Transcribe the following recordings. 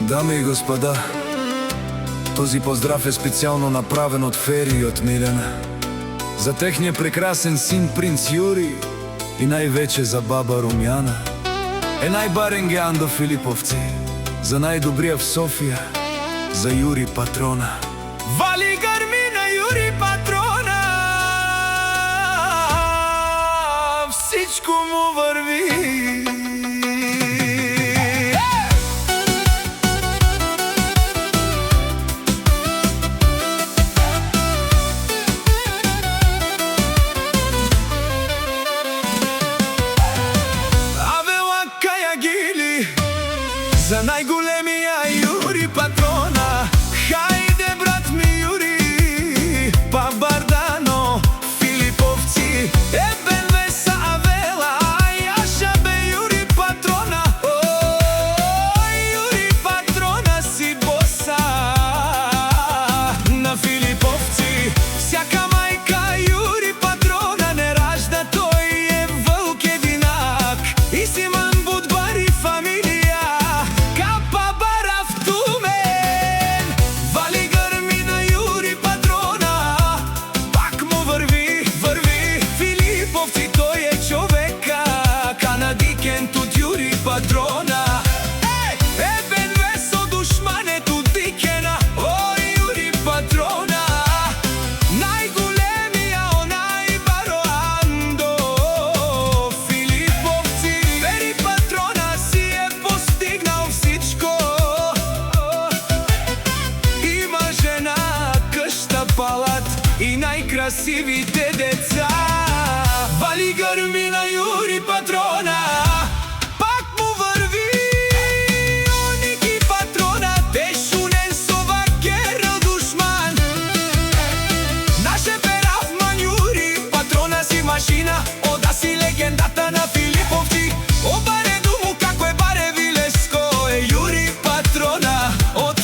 Дами и господа, този поздрав е специјално направен од Фери и од Милена, за техниот прекрасен син принц Јури и највече за баба Румјана. Најбарен геан до Филиповци, за најдобрија в Софија, за Јури патрона. Вали гармина Јури патрона, всичко му върви. За најголемија Јури патрона, хајде брат ми Јури, па Бардано, Филиповци, ебен Веса Авела, Јаша бе Јури патрона. Ој, Јури патрона си боса на Филиповци, всяка мајка Јури патрона не ражда, тој е вълк единак и Симан Будбар и фамилија. И најкрасивите деца, вали грмина Јури патрона, пак му върви. Оники патрона, тешунен со вакер душман, наше перавман Јури патрона си машина, ода си легендата на Филиповци. Обаре думу како е баре Вилеско, е Јури патрона од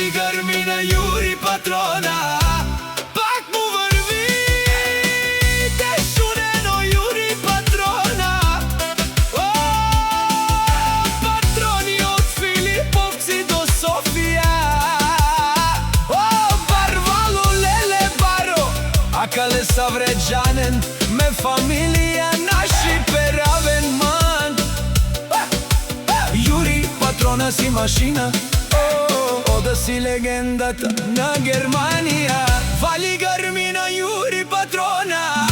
гармина Јури патрона, пак му върви. Тешунено Јури патрона, о, патрони од Филиповци до Софија. О, барвало леле баро, а кале Савреджанен, ме фамилија наши перавен ман. Јури патрона си машина, ода си легендата на Германија. Вали гармина Јури патрона,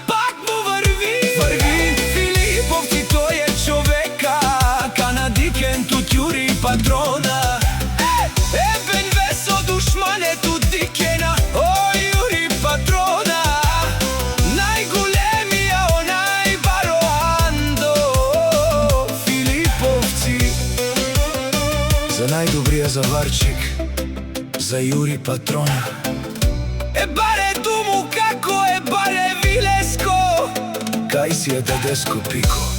пак му върви. Филиповци, тој е човека, канадикен тут Јури патрона. Ебен Весо душмане тут дикена, о Јури патрона. Најголемија, онај бароандо, Филиповци. За најдобрија заварчик, за Јури патрона. Е баре думу како е баре Вилеско, Кај си е дедеско Пико.